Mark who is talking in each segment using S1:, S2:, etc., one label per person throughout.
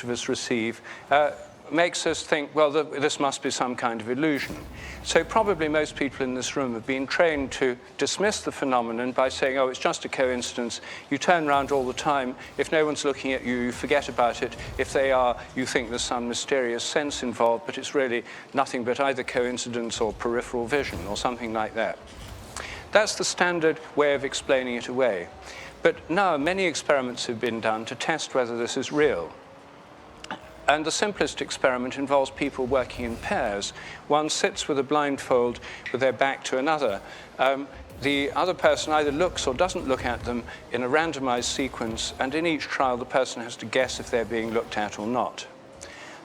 S1: most of us receive makes us think, well, this must be some kind of illusion. So probably most people in this room have been trained to dismiss the phenomenon by saying, oh, it's just a coincidence. You turn around all the time. If no one's looking at you, you forget about it. If they are, you think there's some mysterious sense involved, but it's really nothing but either coincidence or peripheral vision or something like that. That's the standard way of explaining it away. But now many experiments have been done to test whether this is real. And the simplest experiment involves people working in pairs. One sits with a blindfold with their back to another. The other person either looks or doesn't look at them in a randomized sequence, and in each trial the person has to guess if they're being looked at or not.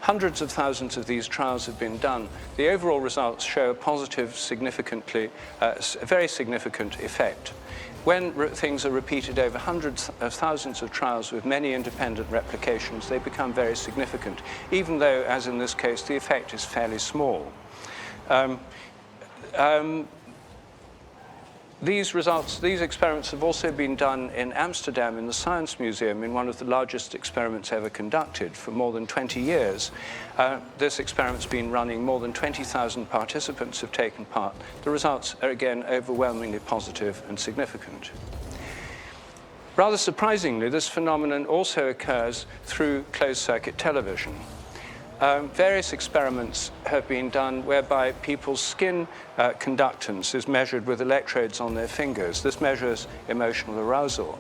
S1: Hundreds of thousands of these trials have been done. The overall results show a positive, a very significant effect. When things are repeated over hundreds of thousands of trials with many independent replications, they become very significant, even though, as in this case, the effect is fairly small. These experiments have also been done in Amsterdam in the Science Museum in one of the largest experiments ever conducted for more than 20 years. This experiment's been running. More than 20,000 participants have taken part. The results are, again, overwhelmingly positive and significant. Rather surprisingly, this phenomenon also occurs through closed-circuit television. Various experiments have been done whereby people's skin conductance is measured with electrodes on their fingers. This measures emotional arousal.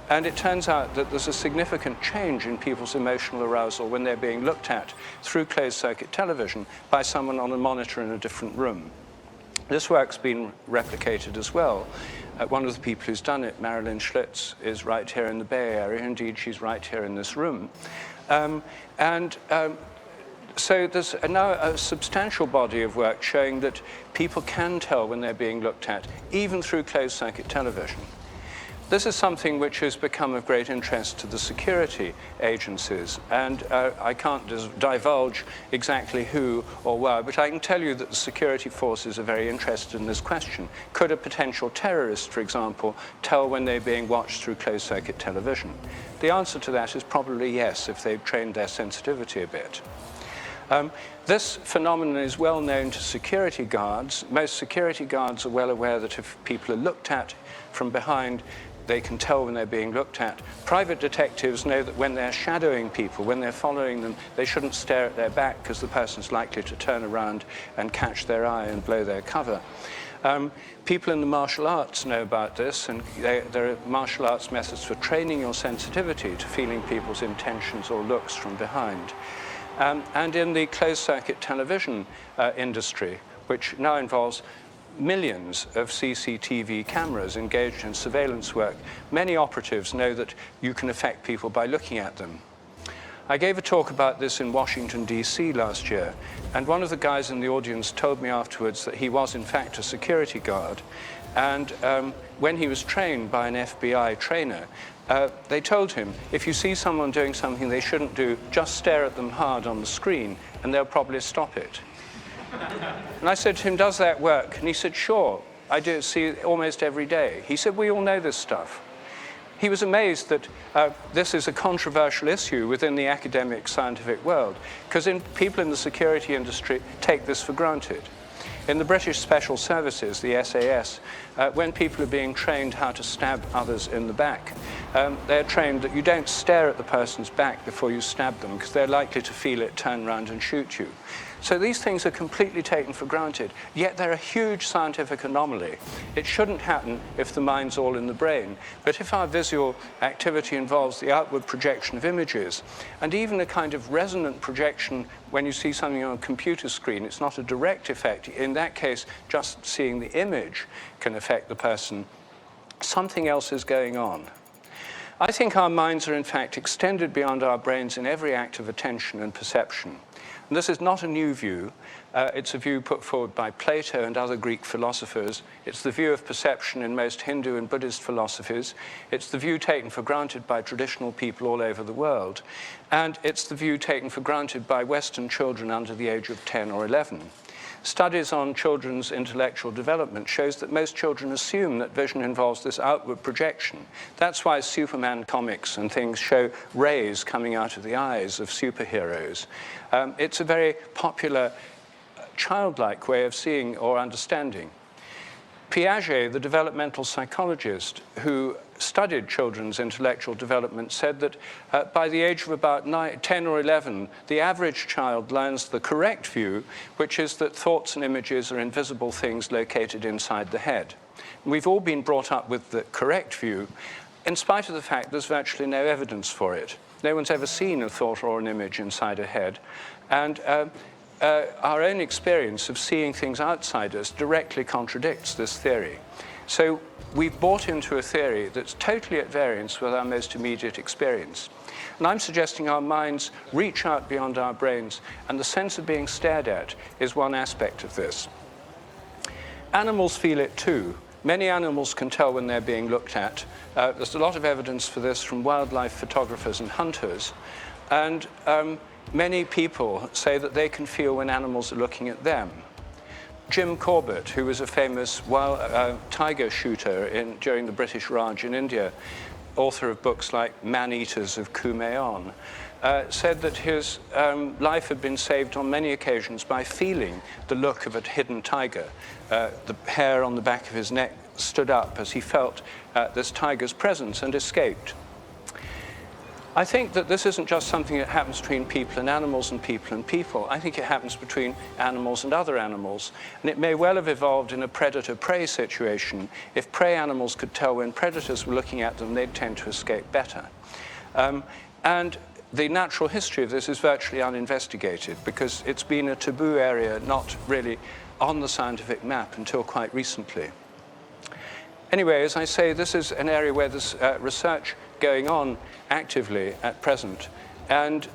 S1: And it turns out that there's a significant change in people's emotional arousal when they're being looked at through closed-circuit television by someone on a monitor in a different room. This work's been replicated as well. One of the people who's done it, Marilyn Schlitz, is right here in the Bay Area. Indeed, she's right here in this room. So there's now a substantial body of work showing that people can tell when they're being looked at, even through closed-circuit television. This is something which has become of great interest to the security agencies, and I can't divulge exactly who or why, but I can tell you that the security forces are very interested in this question. Could a potential terrorist, for example, tell when they're being watched through closed-circuit television? The answer to that is probably yes, if they've trained their sensitivity a bit. This phenomenon is well known to security guards. Most security guards are well aware that if people are looked at from behind, they can tell when they're being looked at. Private detectives know that when they're shadowing people, when they're following them, they shouldn't stare at their back because the person's likely to turn around and catch their eye and blow their cover. People in the martial arts know about this, and there are martial arts methods for training your sensitivity to feeling people's intentions or looks from behind. And in the closed-circuit television industry, which now involves millions of CCTV cameras engaged in surveillance work, many operatives know that you can affect people by looking at them. I gave a talk about this in Washington, D.C. last year, and one of the guys in the audience told me afterwards that he was, in fact, a security guard. And when he was trained by an FBI trainer, they told him, if you see someone doing something they shouldn't do, just stare at them hard on the screen, and they'll probably stop it. And I said to him, does that work? And he said, sure, I do see it almost every day. He said, we all know this stuff. He was amazed that this is a controversial issue within the academic scientific world, because people in the security industry take this for granted. In the British Special Services, the SAS, when people are being trained how to stab others in the back, they're trained that you don't stare at the person's back before you stab them, because they're likely to feel it, turn around and shoot you. So these things are completely taken for granted, yet they're a huge scientific anomaly. It shouldn't happen if the mind's all in the brain. But if our visual activity involves the outward projection of images, and even a kind of resonant projection when you see something on a computer screen, it's not a direct effect. In that case, just seeing the image can affect the person. Something else is going on. I think our minds are, in fact, extended beyond our brains in every act of attention and perception. And this is not a new view. It's a view put forward by Plato and other Greek philosophers. It's the view of perception in most Hindu and Buddhist philosophies. It's the view taken for granted by traditional people all over the world. And it's the view taken for granted by Western children under the age of 10 or 11. Studies on children's intellectual development shows that most children assume that vision involves this outward projection. That's why Superman comics and things show rays coming out of the eyes of superheroes. It's a very popular childlike way of seeing or understanding. Piaget, the developmental psychologist who studied children's intellectual development, said that by the age of about 10 or 11, the average child learns the correct view, which is that thoughts and images are invisible things located inside the head. We've all been brought up with the correct view, in spite of the fact there's virtually no evidence for it. No one's ever seen a thought or an image inside a head. And our own experience of seeing things outside us directly contradicts this theory. So we've bought into a theory that's totally at variance with our most immediate experience. And I'm suggesting our minds reach out beyond our brains, and the sense of being stared at is one aspect of this. Animals feel it too. Many animals can tell when they're being looked at. There's a lot of evidence for this from wildlife photographers and hunters. And many people say that they can feel when animals are looking at them. Jim Corbett, who was a famous tiger shooter during the British Raj in India, author of books like Man-Eaters of Kumaon, said that his life had been saved on many occasions by feeling the look of a hidden tiger. The hair on the back of his neck stood up as he felt this tiger's presence and escaped. I think that this isn't just something that happens between people and animals and people and people. I think it happens between animals and other animals. And it may well have evolved in a predator-prey situation. If prey animals could tell when predators were looking at them, they'd tend to escape better. And the natural history of this is virtually uninvestigated because it's been a taboo area, not really on the scientific map until quite recently. Anyway, as I say, this is an area where there's research going on actively at present. And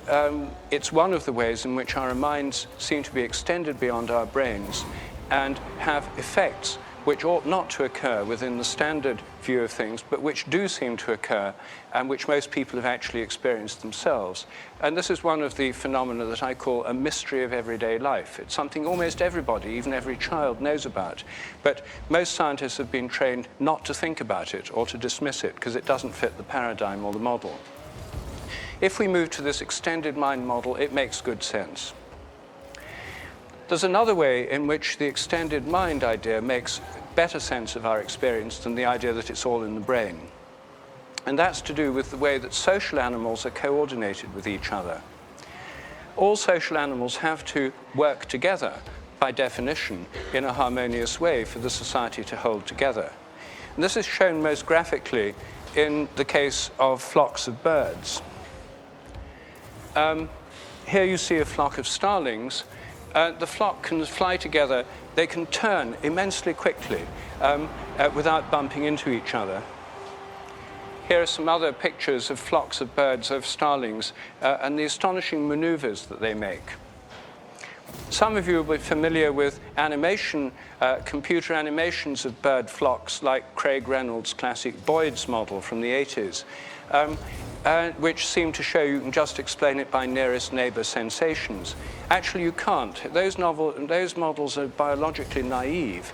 S1: it's one of the ways in which our minds seem to be extended beyond our brains and have effects which ought not to occur within the standard view of things, but which do seem to occur and which most people have actually experienced themselves. And this is one of the phenomena that I call a mystery of everyday life. It's something almost everybody, even every child, knows about. But most scientists have been trained not to think about it or to dismiss it because it doesn't fit the paradigm or the model. If we move to this extended mind model, it makes good sense. There's another way in which the extended mind idea makes better sense of our experience than the idea that it's all in the brain. And that's to do with the way that social animals are coordinated with each other. All social animals have to work together, by definition, in a harmonious way for the society to hold together. And this is shown most graphically in the case of flocks of birds. Here you see a flock of starlings. The flock can fly together. They can turn immensely quickly without bumping into each other. Here are some other pictures of flocks of birds, of starlings, and the astonishing maneuvers that they make. Some of you will be familiar with animation, computer animations of bird flocks like Craig Reynolds' classic Boyd's model from the 80s. Which seem to show you can just explain it by nearest neighbor sensations. Actually, you can't. Those models are biologically naive.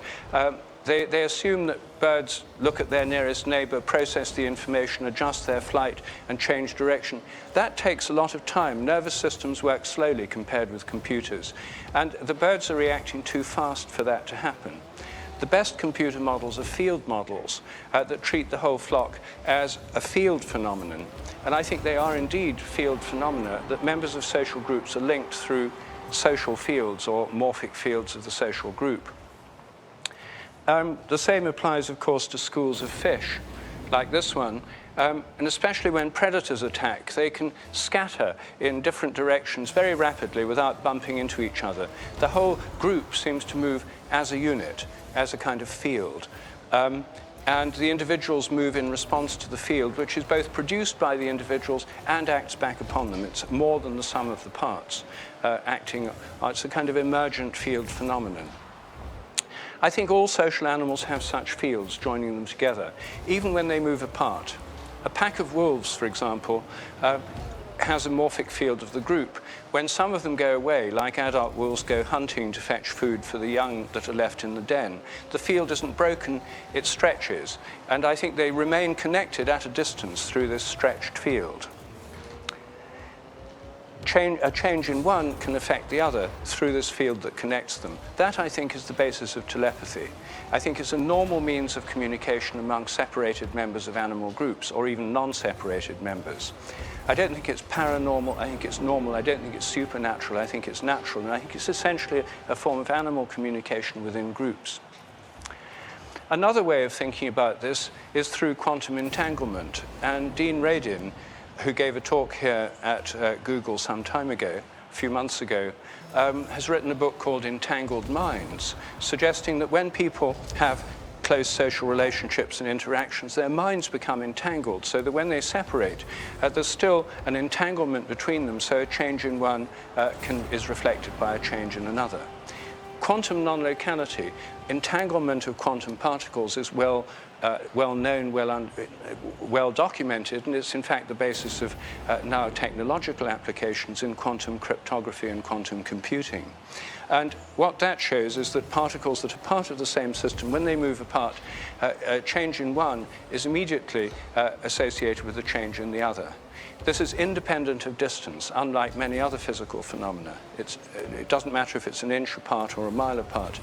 S1: They assume that birds look at their nearest neighbor, process the information, adjust their flight, and change direction. That takes a lot of time. Nervous systems work slowly compared with computers. And the birds are reacting too fast for that to happen. The best computer models are field models that treat the whole flock as a field phenomenon. And I think they are indeed field phenomena, that members of social groups are linked through social fields or morphic fields of the social group. The same applies, of course, to schools of fish, like this one. And especially when predators attack, they can scatter in different directions very rapidly without bumping into each other. The whole group seems to move as a unit, as a kind of field. And the individuals move in response to the field, which is both produced by the individuals and acts back upon them. It's more than the sum of the parts acting. It's a kind of emergent field phenomenon. I think all social animals have such fields joining them together, even when they move apart. A pack of wolves, for example, has a morphic field of the group. When some of them go away, like adult wolves go hunting to fetch food for the young that are left in the den, the field isn't broken, it stretches. And I think they remain connected at a distance through this stretched field. A change in one can affect the other through this field that connects them. That, I think, is the basis of telepathy. I think it's a normal means of communication among separated members of animal groups, or even non-separated members. I don't think it's paranormal, I think it's normal, I don't think it's supernatural, I think it's natural, and I think it's essentially a form of animal communication within groups. Another way of thinking about this is through quantum entanglement, and Dean Radin, who gave a talk here at Google some time ago, a few months ago, has written a book called Entangled Minds, suggesting that when people have close social relationships and interactions, their minds become entangled, so that when they separate, there's still an entanglement between them, so a change in one is reflected by a change in another. Quantum non-locality, entanglement of quantum particles, is well known, well documented, and it's in fact the basis of now technological applications in quantum cryptography and quantum computing. And what that shows is that particles that are part of the same system, when they move apart, a change in one is immediately associated with a change in the other. This is independent of distance, unlike many other physical phenomena. It doesn't matter if it's an inch apart or a mile apart.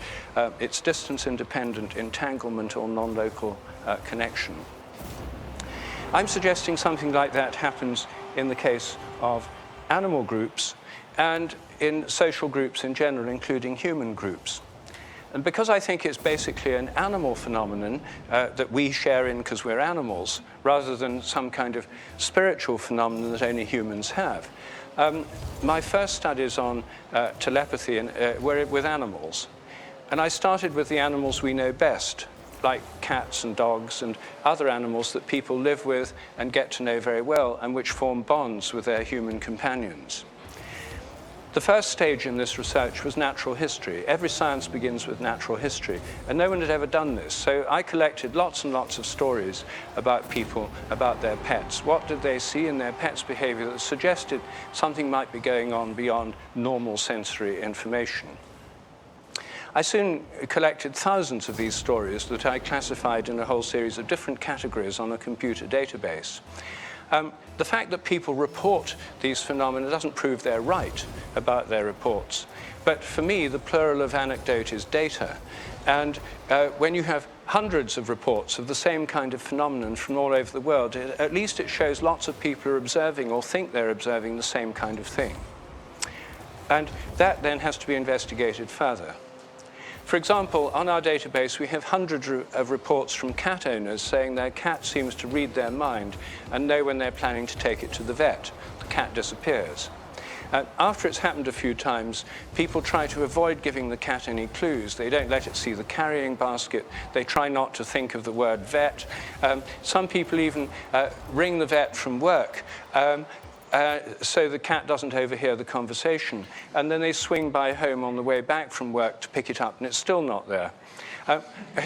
S1: It's distance-independent entanglement or non-local connection. I'm suggesting something like that happens in the case of animal groups and in social groups in general, including human groups. And because I think it's basically an animal phenomenon that we share in because we're animals, rather than some kind of spiritual phenomenon that only humans have, my first studies on telepathy were with animals. And I started with the animals we know best, like cats and dogs and other animals that people live with and get to know very well, and which form bonds with their human companions. The first stage in this research was natural history. Every science begins with natural history, and no one had ever done this. So I collected lots and lots of stories about people, about their pets. What did they see in their pets' behavior that suggested something might be going on beyond normal sensory information? I soon collected thousands of these stories that I classified in a whole series of different categories on a computer database. The fact that people report these phenomena doesn't prove they're right about their reports. But for me, the plural of anecdote is data. And when you have hundreds of reports of the same kind of phenomenon from all over the world, at least it shows lots of people are observing or think they're observing the same kind of thing. And that then has to be investigated further. For example, on our database, we have hundreds of reports from cat owners saying their cat seems to read their mind and know when they're planning to take it to the vet. The cat disappears. After it's happened a few times, people try to avoid giving the cat any clues. They don't let it see the carrying basket. They try not to think of the word vet. Some people even ring the vet from work so the cat doesn't overhear the conversation. And then they swing by home on the way back from work to pick it up, and it's still not there.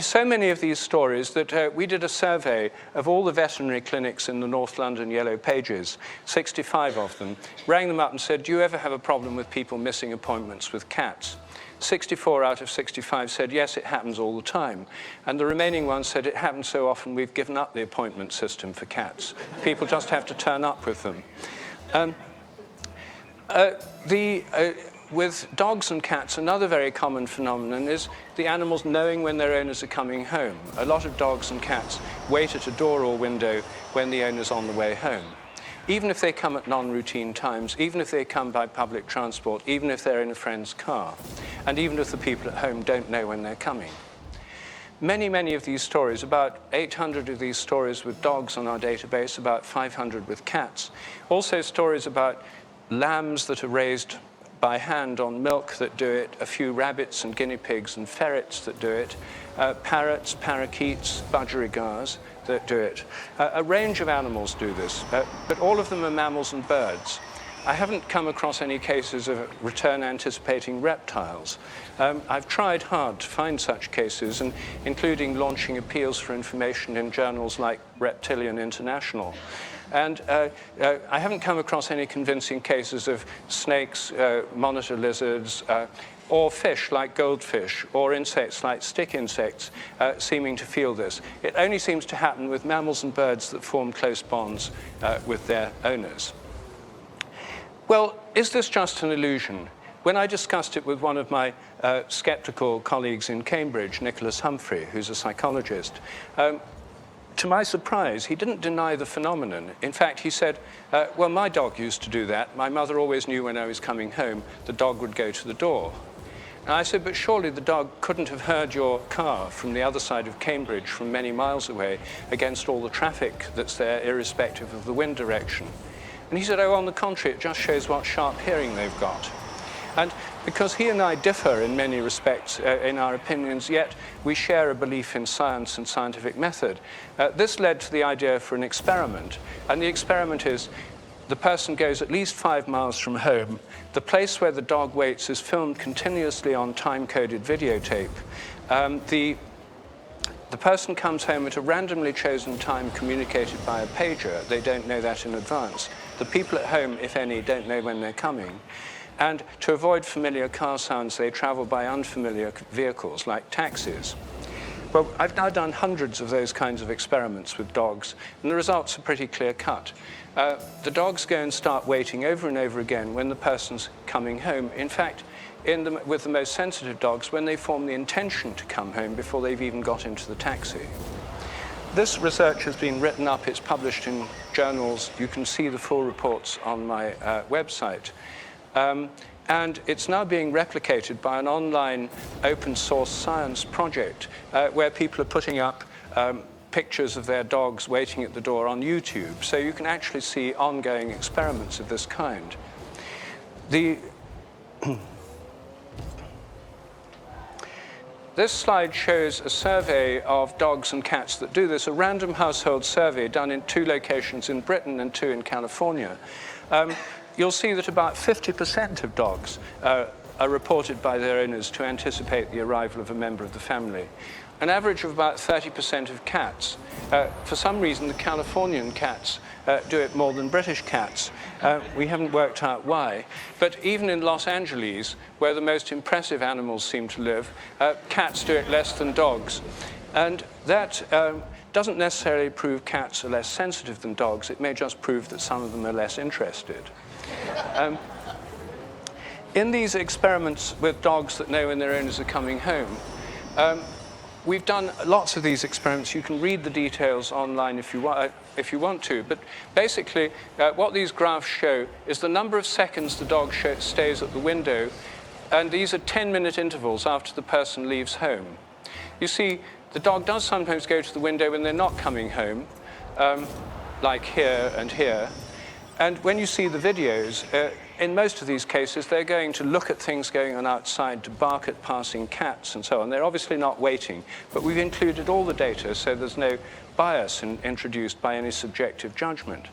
S1: So many of these stories that we did a survey of all the veterinary clinics in the North London Yellow Pages, 65 of them, rang them up and said, do you ever have a problem with people missing appointments with cats? 64 out of 65 said, yes, it happens all the time. And the remaining ones said, it happens so often we've given up the appointment system for cats. People just have to turn up with them. With dogs and cats, another very common phenomenon is the animals knowing when their owners are coming home. A lot of dogs and cats wait at a door or window when the owner's on the way home. Even if they come at non-routine times, even if they come by public transport, even if they're in a friend's car, and even if the people at home don't know when they're coming. Many, many of these stories, about 800 of these stories with dogs on our database, about 500 with cats. Also stories about lambs that are raised by hand on milk that do it, a few rabbits and guinea pigs and ferrets that do it, parrots, parakeets, budgerigars that do it. A range of animals do this, but all of them are mammals and birds. I haven't come across any cases of return-anticipating reptiles. I've tried hard to find such cases, including launching appeals for information in journals like Reptilian International. And I haven't come across any convincing cases of snakes, monitor lizards, or fish like goldfish, or insects like stick insects seeming to feel this. It only seems to happen with mammals and birds that form close bonds with their owners. Well, is this just an illusion? When I discussed it with one of my skeptical colleagues in Cambridge, Nicholas Humphrey, who's a psychologist, to my surprise, he didn't deny the phenomenon. In fact, he said, well, my dog used to do that. My mother always knew when I was coming home, the dog would go to the door. And I said, but surely the dog couldn't have heard your car from the other side of Cambridge, from many miles away, against all the traffic that's there, irrespective of the wind direction. And he said, oh, on the contrary, it just shows what sharp hearing they've got. And because he and I differ in many respects in our opinions, yet we share a belief in science and scientific method, this led to the idea for an experiment. And the experiment is, the person goes at least 5 miles from home. The place where the dog waits is filmed continuously on time-coded videotape. The person comes home at a randomly chosen time communicated by a pager. They don't know that in advance. The people at home, if any, don't know when they're coming. And to avoid familiar car sounds, they travel by unfamiliar vehicles, like taxis. Well, I've now done hundreds of those kinds of experiments with dogs, and the results are pretty clear-cut. The dogs go and start waiting over and over again when the person's coming home. In fact, with the most sensitive dogs, when they form the intention to come home before they've even got into the taxi. This research has been written up. It's published in journals. You can see the full reports on my website. And it's now being replicated by an online open source science project where people are putting up pictures of their dogs waiting at the door on YouTube. So you can actually see ongoing experiments of this kind. This slide shows a survey of dogs and cats that do this, a random household survey done in 2 locations in Britain and 2 in California. You'll see that about 50% of dogs are reported by their owners to anticipate the arrival of a member of the family. An average of about 30% of cats. For some reason, the Californian cats do it more than British cats. We haven't worked out why. But even in Los Angeles, where the most impressive animals seem to live, cats do it less than dogs. And that doesn't necessarily prove cats are less sensitive than dogs. It may just prove that some of them are less interested. In these experiments with dogs that know when their owners are coming home, we've done lots of these experiments. You can read the details online if you want to. But basically, what these graphs show is the number of seconds the dog stays at the window. And these are 10-minute intervals after the person leaves home. You see, the dog does sometimes go to the window when they're not coming home, like here and here. And when you see the videos, in most of these cases, they're going to look at things going on outside, to bark at passing cats and so on. They're obviously not waiting, but we've included all the data so there's no bias introduced by any subjective judgment.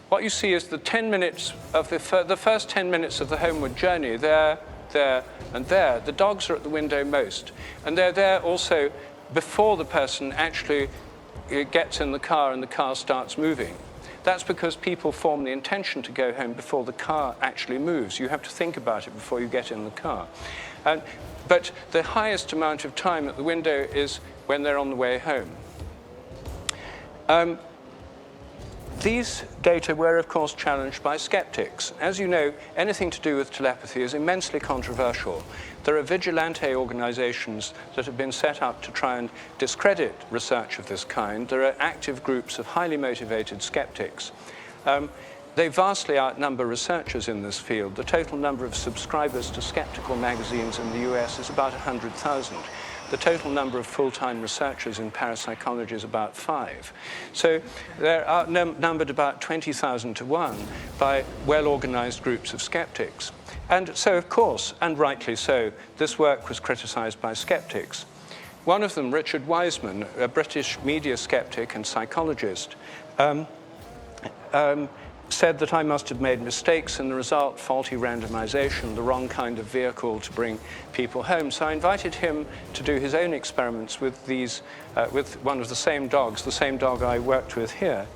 S1: What you see is the 10 minutes of the first 10 minutes of the homeward journey, there, and there. The dogs are at the window most. And they're there also before the person actually gets in the car and the car starts moving. That's because people form the intention to go home before the car actually moves. You have to think about it before you get in the car. But the highest amount of time at the window is when they're on the way home. These data were, of course, challenged by skeptics. As you know, anything to do with telepathy is immensely controversial. There are vigilante organizations that have been set up to try and discredit research of this kind. There are active groups of highly motivated skeptics. They vastly outnumber researchers in this field. The total number of subscribers to skeptical magazines in the US is about 100,000. The total number of full-time researchers in parapsychology is about 5. So they're outnumbered about 20,000 to 1 by well-organized groups of skeptics. And so, of course, and rightly so, this work was criticized by skeptics. One of them, Richard Wiseman, a British media skeptic and psychologist, said that I must have made mistakes in the result, faulty randomization, the wrong kind of vehicle to bring people home. So I invited him to do his own experiments with with one of the same dogs, the same dog I worked with here.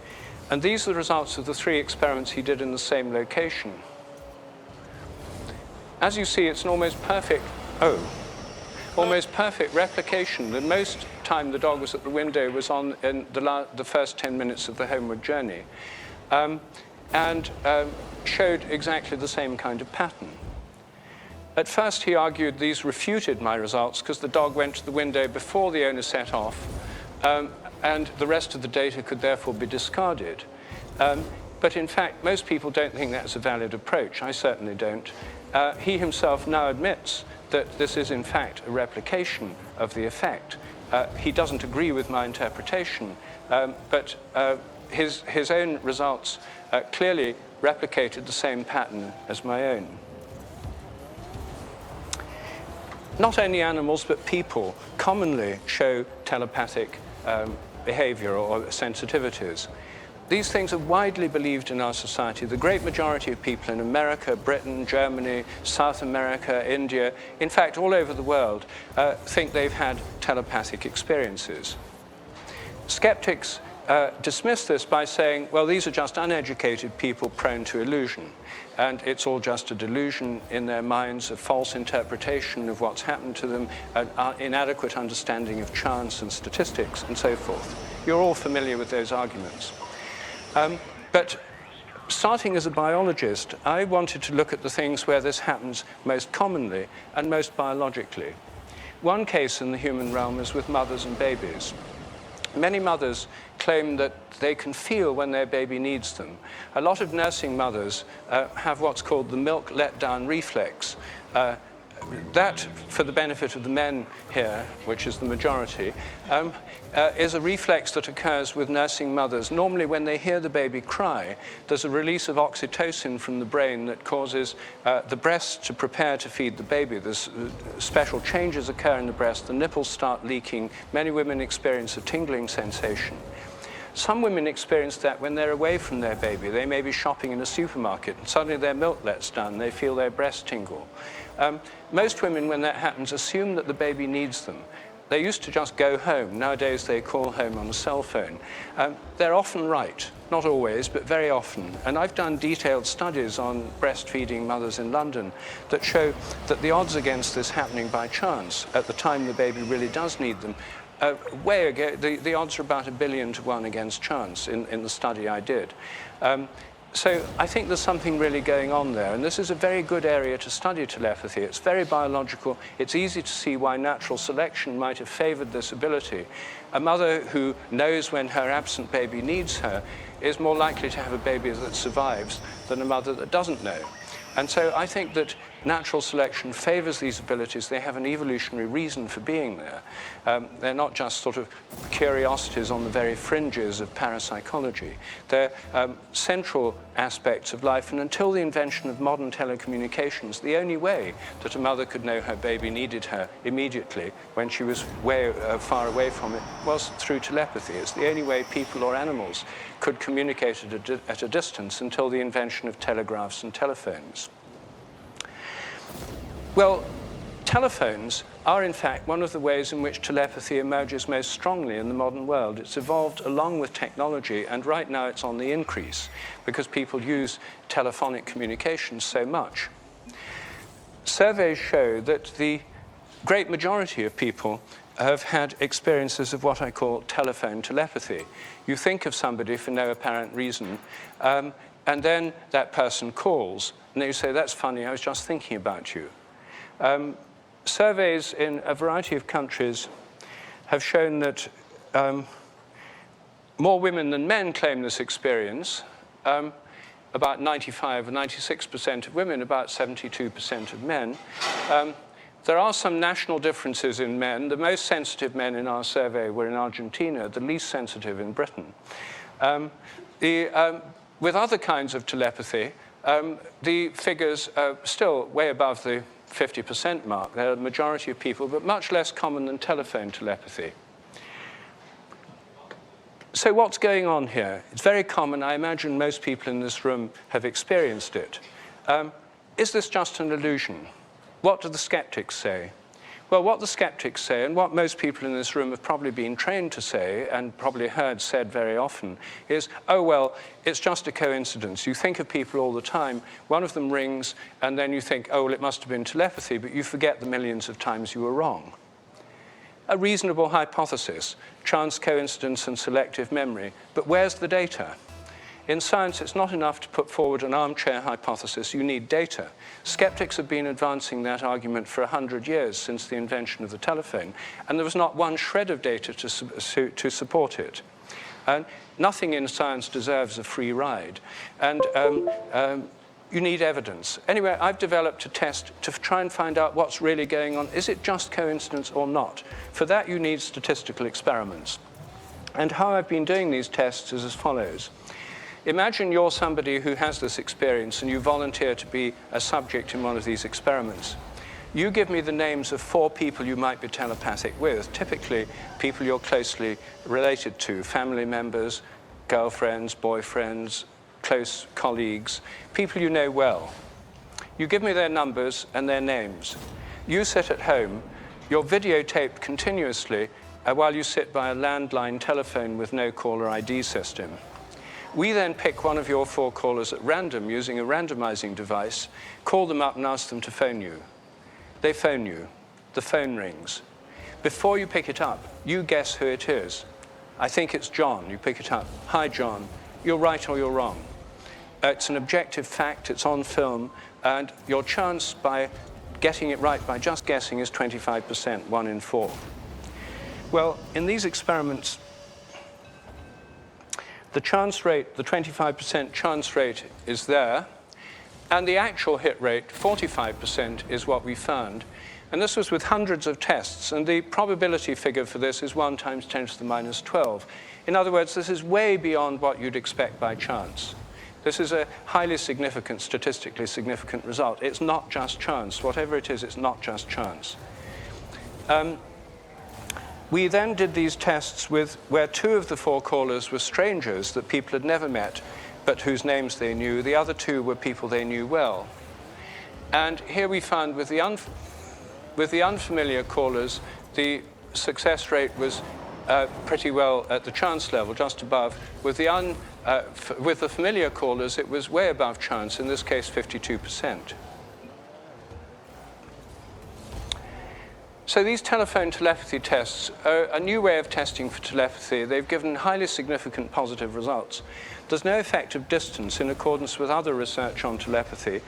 S1: And these are the results of the 3 experiments he did in the same location. As you see, it's an almost perfect replication. The most time the dog was at the window was in the first 10 minutes of the homeward journey, and showed exactly the same kind of pattern. At first, he argued these refuted my results because the dog went to the window before the owner set off, and the rest of the data could therefore be discarded. But in fact, most people don't think that's a valid approach. I certainly don't. He himself now admits that this is, in fact, a replication of the effect. He doesn't agree with my interpretation, but his own results clearly replicated the same pattern as my own. Not only animals, but people commonly show telepathic behavior or sensitivities. These things are widely believed in our society. The great majority of people in America, Britain, Germany, South America, India, in fact, all over the world, think they've had telepathic experiences. Skeptics dismiss this by saying, well, these are just uneducated people prone to illusion, and it's all just a delusion in their minds, a false interpretation of what's happened to them, an inadequate understanding of chance and statistics, and so forth. You're all familiar with those arguments. But starting as a biologist, I wanted to look at the things where this happens most commonly and most biologically. One case in the human realm is with mothers and babies. Many mothers claim that they can feel when their baby needs them. A lot of nursing mothers have what's called the milk letdown reflex. That, for the benefit of the men here, which is the majority, is a reflex that occurs with nursing mothers. Normally, when they hear the baby cry, there's a release of oxytocin from the brain that causes the breast to prepare to feed the baby. There's special changes occur in the breast. The nipples start leaking. Many women experience a tingling sensation. Some women experience that when they're away from their baby. They may be shopping in a supermarket, and suddenly their milk lets down. They feel their breast tingle. Most women, when that happens, assume that the baby needs them. They used to just go home. Nowadays, they call home on a cell phone. They're often right. Not always, but very often. And I've done detailed studies on breastfeeding mothers in London that show that the odds against this happening by chance at the time the baby really does need them, the odds are about 1 billion to 1 against chance in the study I did. So I think there's something really going on there, and this is a very good area to study telepathy. It's very biological. It's easy to see why natural selection might have favored this ability. A mother who knows when her absent baby needs her is more likely to have a baby that survives than a mother that doesn't know. And so I think that natural selection favors these abilities. They have an evolutionary reason for being there. They're not just sort of curiosities on the very fringes of parapsychology. They're central aspects of life. And until the invention of modern telecommunications, the only way that a mother could know her baby needed her immediately when she was far away from it was through telepathy. It's the only way people or animals could communicate at a distance until the invention of telegraphs and telephones. Well, telephones are, in fact, one of the ways in which telepathy emerges most strongly in the modern world. It's evolved along with technology, and right now it's on the increase because people use telephonic communications so much. Surveys show that the great majority of people have had experiences of what I call telephone telepathy. You think of somebody for no apparent reason, and then that person calls, and you say, "That's funny, I was just thinking about you." Surveys in a variety of countries have shown that more women than men claim this experience. About 95 or 96% of women, about 72% of men. There are some national differences in men. The most sensitive men in our survey were in Argentina, the least sensitive in Britain. With other kinds of telepathy, the figures are still way above the 50% mark. They're the majority of people, but much less common than telephone telepathy. So what's going on here? It's very common. I imagine most people in this room have experienced it. Is this just an illusion? What do the skeptics say? Well, what the skeptics say, and what most people in this room have probably been trained to say, and probably heard said very often, is, oh, well, it's just a coincidence. You think of people all the time, one of them rings, and then you think, oh, well, it must have been telepathy, but you forget the millions of times you were wrong. A reasonable hypothesis, chance, coincidence, and selective memory, but where's the data? In science, it's not enough to put forward an armchair hypothesis. You need data. Skeptics have been advancing that argument for 100 years since the invention of the telephone, and there was not one shred of data to support it. And nothing in science deserves a free ride. And you need evidence. Anyway, I've developed a test to try and find out what's really going on. Is it just coincidence or not? For that, you need statistical experiments. And how I've been doing these tests is as follows. Imagine you're somebody who has this experience and you volunteer to be a subject in one of these experiments. You give me the names of 4 people you might be telepathic with, typically people you're closely related to, family members, girlfriends, boyfriends, close colleagues, people you know well. You give me their numbers and their names. You sit at home, you're videotaped continuously while you sit by a landline telephone with no caller ID system. We then pick one of your 4 callers at random using a randomizing device, call them up and ask them to phone you. They phone you. The phone rings. Before you pick it up, you guess who it is. I think it's John. You pick it up. Hi, John. You're right or you're wrong. It's an objective fact. It's on film. And your chance by getting it right by just guessing is 25%, 1 in 4. Well, in these experiments, the chance rate, the 25% chance rate is there, and the actual hit rate, 45%, is what we found. And this was with hundreds of tests, and the probability figure for this is 1 times 10 to the minus 12. In other words, this is way beyond what you'd expect by chance. This is a highly significant, statistically significant result. It's not just chance. Whatever it is, it's not just chance. We then did these tests where 2 of the 4 callers were strangers that people had never met, but whose names they knew. The other 2 were people they knew well. And here we found with the unfamiliar callers, the success rate was pretty well at the chance level, just above. With the familiar callers, it was way above chance, in this case, 52%. So these telephone telepathy tests are a new way of testing for telepathy. They've given highly significant positive results. There's no effect of distance in accordance with other research on telepathy.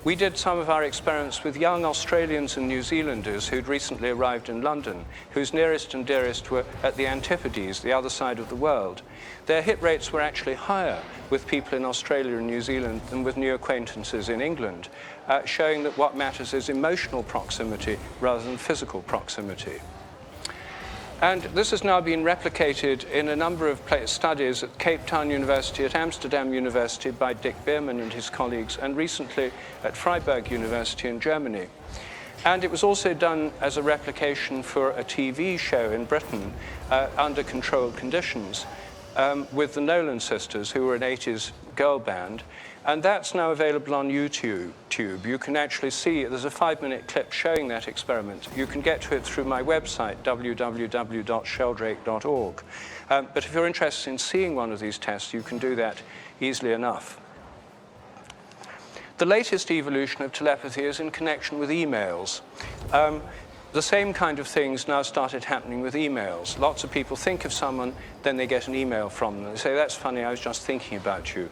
S1: We did some of our experiments with young Australians and New Zealanders who'd recently arrived in London, whose nearest and dearest were at the Antipodes, the other side of the world. Their hit rates were actually higher with people in Australia and New Zealand than with new acquaintances in England, showing that what matters is emotional proximity rather than physical proximity. And this has now been replicated in a number of studies at Cape Town University, at Amsterdam University by Dick Bierman and his colleagues, and recently at Freiburg University in Germany. And it was also done as a replication for a TV show in Britain under controlled conditions with the Nolan sisters, who were an 80s girl band. And that's now available on YouTube. You can actually see, there's a 5-minute clip showing that experiment. You can get to it through my website, www.sheldrake.org. But if you're interested in seeing one of these tests, you can do that easily enough. The latest evolution of telepathy is in connection with emails. The same kind of things now started happening with emails. Lots of people think of someone, then they get an email from them. They say, that's funny, I was just thinking about you.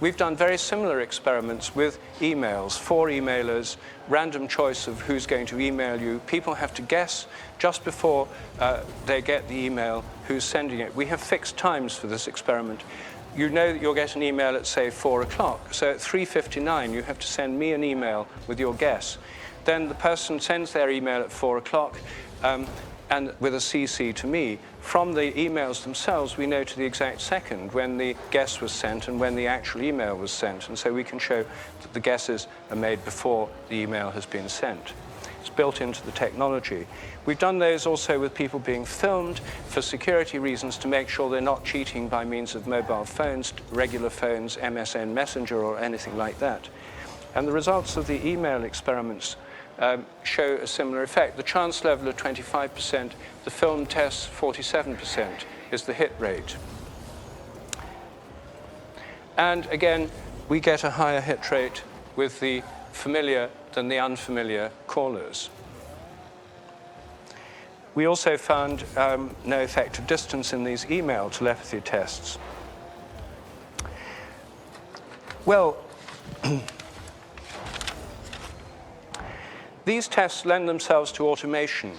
S1: We've done very similar experiments with emails, 4 emailers, random choice of who's going to email you. People have to guess just before they get the email who's sending it. We have fixed times for this experiment. You know that you'll get an email at, say, 4 o'clock. So at 3:59, you have to send me an email with your guess. Then the person sends their email at 4 o'clock and with a CC to me. From the emails themselves, we know to the exact second when the guess was sent and when the actual email was sent. And so we can show that the guesses are made before the email has been sent. It's built into the technology. We've done those also with people being filmed for security reasons to make sure they're not cheating by means of mobile phones, regular phones, MSN Messenger, or anything like that. And the results of the email experiments show a similar effect. The chance level of 25%, the film tests 47% is the hit rate. And again, we get a higher hit rate with the familiar than the unfamiliar callers. We also found no effect of distance in these email telepathy tests. Well, these tests lend themselves to automation.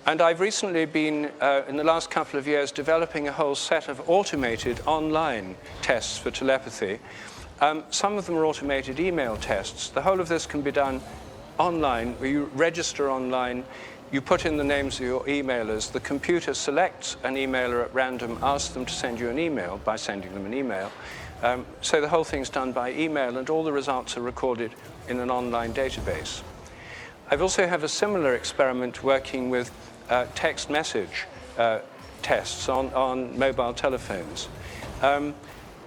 S1: And I've recently been, in the last couple of years, developing a whole set of automated online tests for telepathy. Some of them are automated email tests. The whole of this can be done online, where you register online, you put in the names of your emailers, the computer selects an emailer at random, asks them to send you an email by sending them an email. So the whole thing's done by email, and all the results are recorded in an online database. I've also have a similar experiment working with text message tests on mobile telephones.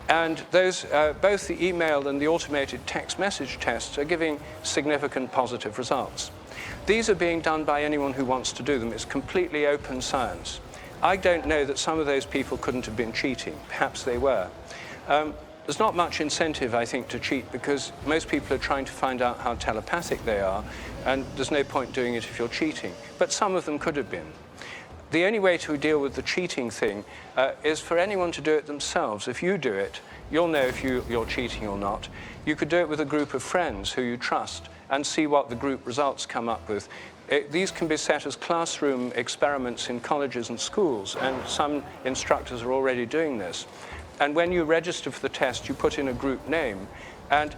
S1: And those, both the email and the automated text message tests are giving significant positive results. These are being done by anyone who wants to do them. It's completely open science. I don't know that some of those people couldn't have been cheating. Perhaps they were. There's not much incentive, I think, to cheat, because most people are trying to find out how telepathic they are, and there's no point doing it if you're cheating. But some of them could have been. The only way to deal with the cheating thing is for anyone to do it themselves. If you do it, you'll know if you're cheating or not. You could do it with a group of friends who you trust and see what the group results come up with. These can be set as classroom experiments in colleges and schools, and some instructors are already doing this. And when you register for the test, you put in a group name, and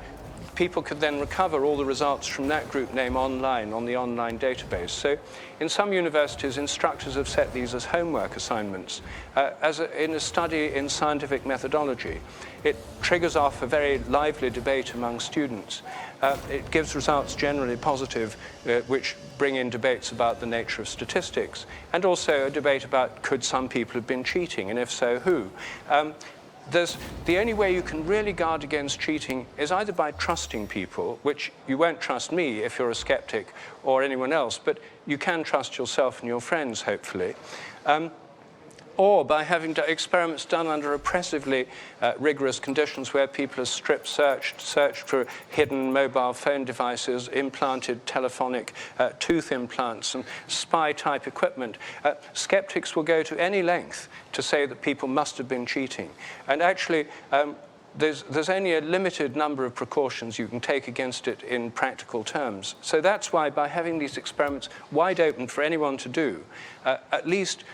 S1: people could then recover all the results from that group name online, on the online database. So in some universities, instructors have set these as homework assignments. In a study in scientific methodology, it triggers off a very lively debate among students. It gives results generally positive, which bring in debates about the nature of statistics, and also a debate about could some people have been cheating, and if so, who? The only way you can really guard against cheating is either by trusting people, which you won't trust me if you're a skeptic or anyone else, but you can trust yourself and your friends, hopefully, or by having experiments done under oppressively rigorous conditions where people are strip searched for hidden mobile phone devices, implanted telephonic tooth implants, and spy-type equipment. Skeptics will go to any length to say that people must have been cheating. And actually, there's only a limited number of precautions you can take against it in practical terms. So that's why, by having these experiments wide open for anyone to do, at least